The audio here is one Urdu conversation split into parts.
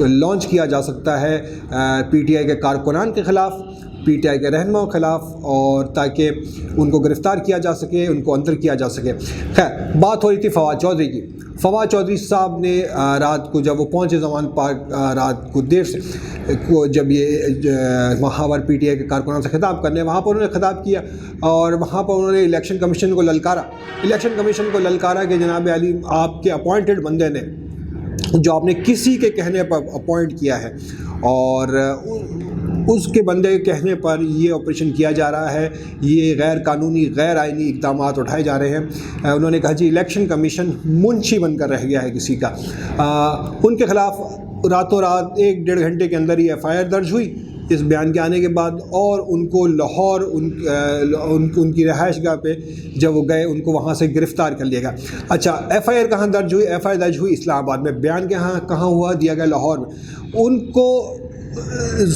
لانچ کیا جا سکتا ہے پی ٹی آئی کے کارکنان کے خلاف، پی ٹی آئی کے رہنماؤں کے خلاف، اور تاکہ ان کو گرفتار کیا جا سکے، ان کو اندر کیا جا سکے۔ خیر، بات ہو رہی تھی فواد چودھری کی۔ فواد چودھری صاحب نے رات کو جب وہ پہنچے زمان پارک، رات کو دیر سے جب یہ وہاں پر پی ٹی آئی کے کارکنان سے خطاب کرنے، وہاں پر انہوں نے خطاب کیا، اور وہاں پر انہوں نے الیکشن کمیشن کو للکارا کہ جناب علی، آپ کے اپوائنٹڈ بندے نے، جو آپ نے کسی کے کہنے پر اپوائنٹ کیا ہے، اور اس کے بندے کے کہنے پر یہ آپریشن کیا جا رہا ہے، یہ غیر قانونی غیر آئینی اقدامات اٹھائے جا رہے ہیں۔ انہوں نے کہا جی الیکشن کمیشن منشی بن کر رہ گیا ہے کسی کا۔ ان کے خلاف راتوں رات 1-1.5 گھنٹے کے اندر ہی ایف آئی آر درج ہوئی اس بیان کے آنے کے بعد، اور ان کو لاہور ان کی رہائش گاہ پہ جب وہ گئے، ان کو وہاں سے گرفتار کر لیا گیا۔ اچھا، ایف آئی آر کہاں درج ہوئی؟ ایف آئی آر درج ہوئی اسلام آباد میں۔ بیان کہاں ہوا؟ دیا گیا لاہور میں۔ ان کو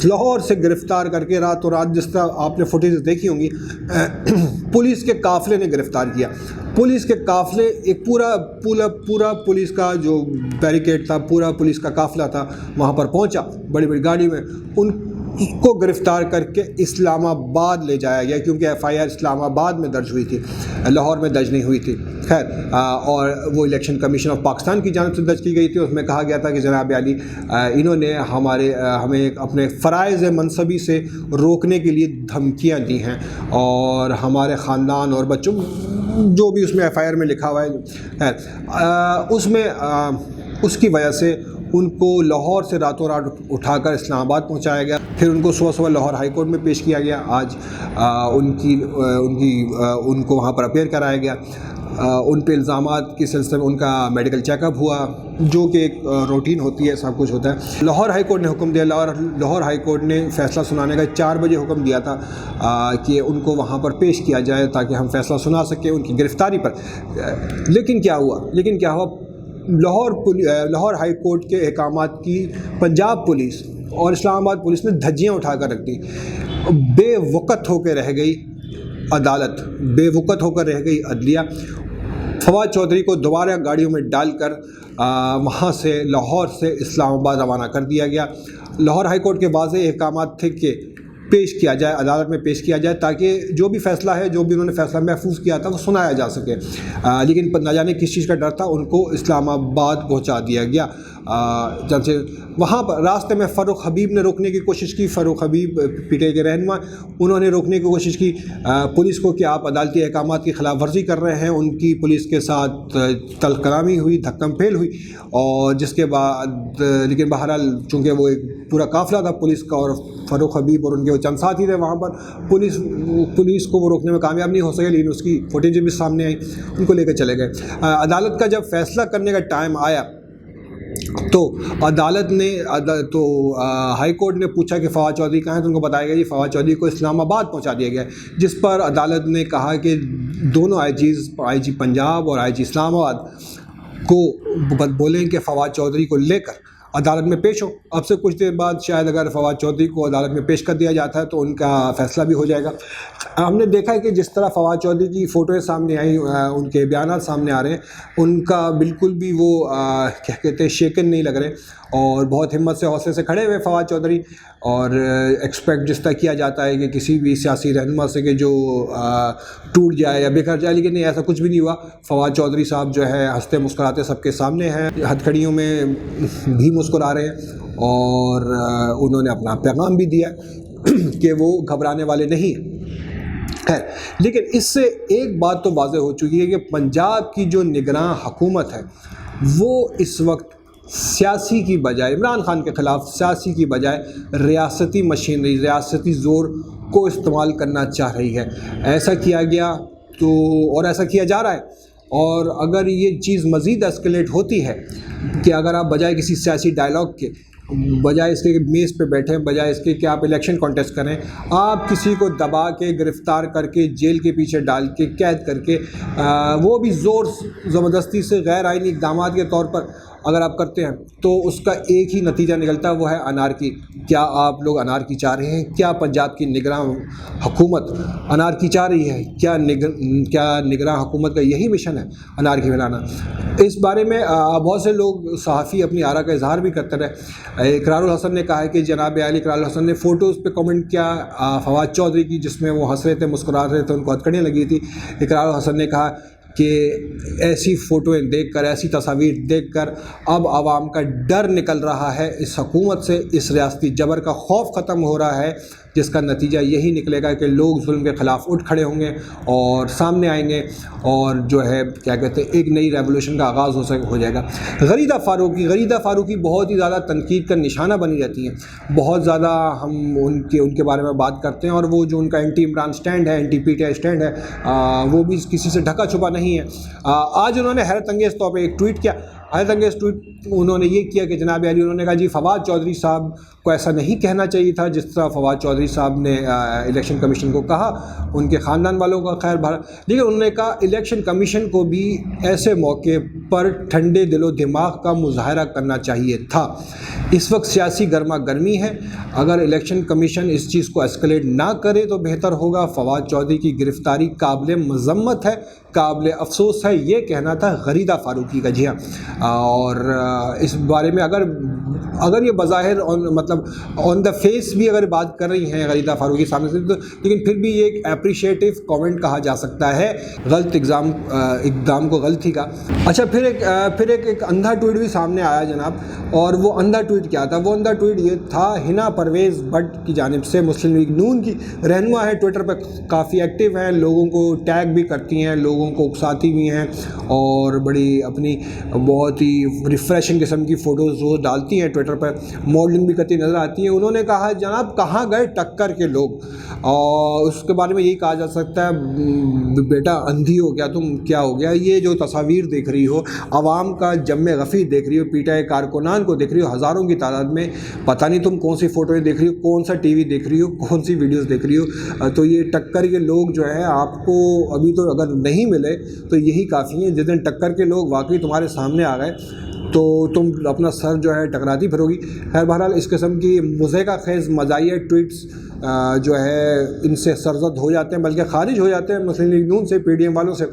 لاہور سے گرفتار کر کے راتوں رات، جس طرح آپ نے فوٹیج دیکھی ہوں گی، پولیس کے قافلے نے گرفتار کیا۔ پولیس کے قافلے، ایک پورا پولیس کا جو بیریکیڈ تھا، پورا پولیس کا قافلہ تھا، وہاں پر پہنچا بڑی بڑی گاڑی میں، ان کو گرفتار کر کے اسلام آباد لے جایا گیا، کیونکہ ایف آئی آر اسلام آباد میں درج ہوئی تھی، لاہور میں درج نہیں ہوئی تھی۔ خیر، اور وہ الیکشن کمیشن آف پاکستان کی جانب سے درج کی گئی تھی۔ اس میں کہا گیا تھا کہ جناب علی، انہوں نے ہمیں اپنے فرائض منصبی سے روکنے کے لیے دھمکیاں دی ہیں، اور ہمارے خاندان اور بچوں، جو بھی اس میں ایف آئی آر میں لکھا ہوا ہے، اس کی وجہ سے ان کو لاہور سے راتوں رات اٹھا کر اسلام آباد پہنچایا گیا۔ پھر ان کو صبح لاہور ہائی کورٹ میں پیش کیا گیا۔ آج ان کو وہاں پر اپیئر کرایا گیا۔ ان پہ الزامات کے سلسلے میں ان کا میڈیکل چیک اپ ہوا، جو کہ ایک روٹین ہوتی ہے، سب کچھ ہوتا ہے۔ لاہور ہائی کورٹ نے حکم دیا، لاہور ہائی کورٹ نے فیصلہ سنانے کا 4 بجے حکم دیا تھا کہ ان کو وہاں پر پیش کیا جائے تاکہ ہم فیصلہ سنا سکیں ان کی گرفتاری پر۔ لیکن کیا ہوا؟ لاہور ہائی کورٹ کے احکامات کی پنجاب پولیس اور اسلام آباد پولیس نے دھجیاں اٹھا کر رکھ دی۔ بے وقت ہو کے رہ گئی عدالت، بے وقت ہو کر رہ گئی عدلیہ۔ فواد چودھری کو دوبارہ گاڑیوں میں ڈال کر وہاں سے لاہور سے اسلام آباد روانہ کر دیا گیا۔ لاہور ہائی کورٹ کے واضح احکامات تھے کہ پیش کیا جائے، عدالت میں پیش کیا جائے، تاکہ جو بھی فیصلہ ہے، جو بھی انہوں نے فیصلہ محفوظ کیا تھا، وہ سنایا جا سکے۔ لیکن نہ جانے کس چیز کا ڈر تھا، ان کو اسلام آباد پہنچا دیا گیا۔ جب سے وہاں پر راستے میں فاروق حبیب نے روکنے کی کوشش کی، فاروق حبیب پی ٹی آئی کے رہنما، انہوں نے روکنے کی کوشش کی پولیس کو کہ آپ عدالتی احکامات کی خلاف ورزی کر رہے ہیں۔ ان کی پولیس کے ساتھ تلخ کلامی ہوئی، دھکم پھیل ہوئی، اور جس کے بعد لیکن بہرحال چونکہ وہ ایک پورا قافلہ تھا پولیس کا، اور فاروق حبیب اور ان کے وہ چند ساتھی تھے وہاں پر، پولیس کو وہ روکنے میں کامیاب نہیں ہو سکے، لیکن اس کی فوٹیج بھی سامنے آئی، ان کو لے کے چلے گئے۔ عدالت کا جب فیصلہ کرنے کا ٹائم آیا تو عدالت نے ہائی کورٹ نے پوچھا کہ فواد چودھری کہاں ہیں، تو ان کو بتایا گیا جی فواد چودھری کو اسلام آباد پہنچا دیا گیا، جس پر عدالت نے کہا کہ دونوں آئی جی پنجاب اور آئی جی اسلام آباد کو بولیں کہ فواد چودھری کو لے کر عدالت میں پیش ہو۔ اب سے کچھ دیر بعد شاید اگر فواد چودھری کو عدالت میں پیش کر دیا جاتا ہے تو ان کا فیصلہ بھی ہو جائے گا۔ ہم نے دیکھا ہے کہ جس طرح فواد چودھری کی فوٹویں سامنے آئیں، ان کے بیانات سامنے آ رہے ہیں، ان کا بالکل بھی وہ کیا کہتے ہیں شیکن نہیں لگ رہے، اور بہت ہمت سے حوصلے سے کھڑے ہوئے فواد چودھری، اور ایکسپیکٹ جس طرح کیا جاتا ہے کہ کسی بھی سیاسی رہنما سے کہ جو ٹوٹ جائے یا بکھر جائے، لیکن نہیں، ایسا کچھ بھی نہیں ہوا۔ فواد چودھری صاحب جو ہے ہنستے مسکراتے سب کے سامنے ہیں، ہتھکڑیوں میں بھی مسکرا رہے ہیں، اور انہوں نے اپنا پیغام بھی دیا کہ وہ گھبرانے والے نہیں ہے۔ لیکن اس سے ایک بات تو واضح ہو چکی ہے کہ پنجاب کی جو نگراں حکومت ہے وہ اس وقت سیاسی کی بجائے، عمران خان کے خلاف سیاسی کی بجائے ریاستی مشینری، ریاستی زور کو استعمال کرنا چاہ رہی ہے۔ ایسا کیا گیا تو، اور ایسا کیا جا رہا ہے، اور اگر یہ چیز مزید اسکلیٹ ہوتی ہے کہ اگر آپ بجائے کسی سیاسی ڈائلاگ کے، بجائے اس کے میز پہ بیٹھیں، بجائے اس کے کہ آپ الیکشن کانٹیسٹ کریں، آپ کسی کو دبا کے گرفتار کر کے جیل کے پیچھے ڈال کے قید کر کے، وہ بھی زور زبردستی سے غیر آئینی اقدامات کے طور پر اگر آپ کرتے ہیں تو اس کا ایک ہی نتیجہ نکلتا ہے، وہ ہے انارکی۔ کیا آپ لوگ انارکی چاہ رہے ہیں؟ کیا پنجاب کی نگراں حکومت انارکی چاہ رہی ہے؟ کیا نگراں حکومت کا یہی مشن ہے انارکی پھیلانا؟ اس بارے میں بہت سے لوگ صحافی اپنی آراء کا اظہار بھی کرتے رہے۔ اقرار الحسن نے کہا ہے کہ جناب عالی اقرار الحسن نے فوٹوز پہ کمنٹ کیا فواد چودھری کی، جس میں وہ ہنس رہے تھے، مسکرا رہے تھے، ان کو ہتھکڑیاں لگی تھی۔ اقرار الحسن نے کہا کہ ایسی فوٹویں دیکھ کر، ایسی تصاویر دیکھ کر اب عوام کا ڈر نکل رہا ہے، اس حکومت سے اس ریاستی جبر کا خوف ختم ہو رہا ہے، جس کا نتیجہ یہی نکلے گا کہ لوگ ظلم کے خلاف اٹھ کھڑے ہوں گے اور سامنے آئیں گے، اور جو ہے کیا کہتے ہیں ایک نئی ریولوشن کا آغاز ہو جائے گا۔ غریدہ فاروقی بہت ہی زیادہ تنقید کا نشانہ بنی رہتی ہیں، بہت زیادہ ہم ان کے بارے میں بات کرتے ہیں، اور وہ جو ان کا اینٹی عمران سٹینڈ ہے، اینٹی پی ٹی آئی سٹینڈ ہے، وہ بھی کسی سے ڈھکا چھپا نہیں ہے۔ آج انہوں نے حیرت انگیز طور پہ ایک ٹویٹ کیا۔ حیرت انگیز ٹویٹ انہوں نے یہ کیا کہ جناب عالی انہوں نے کہا جی فواد چودھری صاحب کو ایسا نہیں کہنا چاہیے تھا جس طرح فواد چودھری صاحب نے الیکشن کمیشن کو کہا، ان کے خاندان والوں کا خیر بھرا، لیکن انہوں نے کہا الیکشن کمیشن کو بھی ایسے موقع پر ٹھنڈے دل و دماغ کا مظاہرہ کرنا چاہیے تھا۔ اس وقت سیاسی گرما گرمی ہے، اگر الیکشن کمیشن اس چیز کو اسکلیٹ نہ کرے تو بہتر ہوگا۔ فواد چودھری کی گرفتاری قابل مذمت ہے، قابل افسوس ہے، یہ کہنا تھا غریدہ فاروقی کا۔ جی ہاں، اور اس بارے میں اگر یہ بظاہر مطلب آن دا فیس بھی اگر بات کر رہی ہیں غریدہ فاروقی سامنے سے، لیکن پھر بھی یہ ایک اپریشیٹو کامنٹ کہا جا سکتا ہے غلط اقدام کو غلطی کا۔ اچھا، پھر ایک اندھا ٹویٹ بھی سامنے آیا جناب، اور وہ اندھا ٹویٹ کیا تھا؟ وہ اندھا ٹویٹ یہ تھا، ہنا پرویز بٹ کی جانب سے، مسلم لیگ نون کی رہنما ہے، ٹویٹر پہ کافی ایکٹیو ہیں، لوگوں کو ٹیگ بھی کرتی ہیں، لوگوں کو اکساتی بھی ہیں، اور بڑی اپنی بہت ہی ریفریشنگ قسم کی فوٹوز وہ ڈالتی ہیں ٹویٹر پر، ماڈلنگ بھی کرتی نظر آتی ہیں۔ انہوں نے کہا جناب کہاں گئے ٹکر کے لوگ؟ اور اس کے بارے میں یہی کہا جا سکتا ہے بیٹا اندھی ہو گیا تم، کیا ہو گیا؟ یہ جو تصاویر دیکھ رہی ہو، عوام کا جم غفیر دیکھ رہی ہو، پی ٹی آئی کارکنان کو دیکھ رہی ہو ہزاروں کی تعداد میں، پتہ نہیں تم کون سی فوٹویں دیکھ رہی ہو، کون سا ٹی وی دیکھ رہی ہو، کون سی ویڈیوز دیکھ رہی ہو۔ تو یہ ٹکر کے لوگ جو ہے آپ کو ابھی تو اگر نہیں ملے تو یہی کافی ہیں، جس دن ٹکر کے لوگ واقعی تمہارے سامنے آ گئے تو تم اپنا سر جو ہے ٹکراتی پھرو گی۔ خیر بہرحال اس قسم کی مضحکہ خیز مزاحیہ ٹویٹس جو ہے ان سے سرزد ہو جاتے ہیں، بلکہ خارج ہو جاتے ہیں مسلم لیگ نون سے، پی ڈی ایم والوں سے۔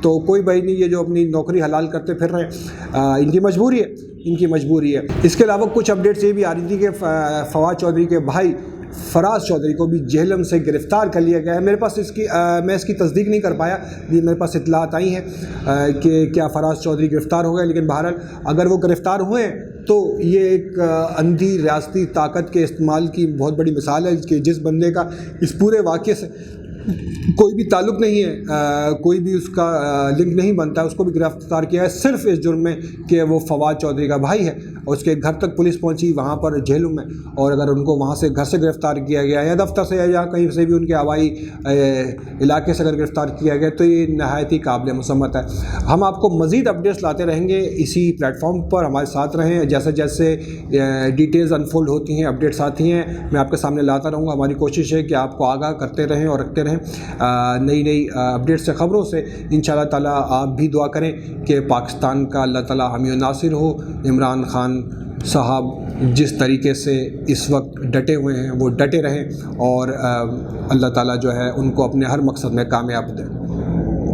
تو کوئی بھائی نہیں، یہ جو اپنی نوکری حلال کرتے پھر رہے ہیں، ان کی مجبوری ہے۔ اس کے علاوہ کچھ اپڈیٹس یہ بھی آ رہی تھی کہ فواد چودھری کے بھائی فراز چودھری کو بھی جہلم سے گرفتار کر لیا گیا ہے۔ میرے پاس میں اس کی تصدیق نہیں کر پایا، میرے پاس اطلاعات آئی ہیں کہ کیا فراز چودھری گرفتار ہو گئے، لیکن بہرحال اگر وہ گرفتار ہوئے تو یہ ایک اندھی ریاستی طاقت کے استعمال کی بہت بڑی مثال ہے کہ جس بندے کا اس پورے واقعے سے کوئی بھی تعلق نہیں ہے، کوئی بھی اس کا لنک نہیں بنتا ہے، اس کو بھی گرفتار کیا ہے صرف اس جرم میں کہ وہ فواد چودھری کا بھائی ہے، اور اس کے گھر تک پولیس پہنچی وہاں پر جہلم میں، اور اگر ان کو وہاں سے گھر سے گرفتار کیا گیا یا دفتر سے یا کہیں سے بھی ان کے آبائی علاقے سے اگر گرفتار کیا گیا تو یہ نہایت ہی قابل مسمت ہے۔ ہم آپ کو مزید اپڈیٹس لاتے رہیں گے اسی پلیٹ فارم پر، ہمارے ساتھ رہیں، جیسے جیسے ڈیٹیلز انفولڈ ہوتی ہیں، اپڈیٹس آتی ہیں، میں آپ کے سامنے لاتا رہوں گا۔ ہماری کوشش ہے کہ آپ کو آگاہ کرتے رہیں اور رکھتے رہیں نئی اپڈیٹ سے، خبروں سے۔ انشاءاللہ تعالیٰ آپ بھی دعا کریں کہ پاکستان کا اللہ تعالیٰ حامی و ناصر ہو۔ عمران خان صاحب جس طریقے سے اس وقت ڈٹے ہوئے ہیں وہ ڈٹے رہیں، اور اللہ تعالیٰ جو ہے ان کو اپنے ہر مقصد میں کامیاب دے۔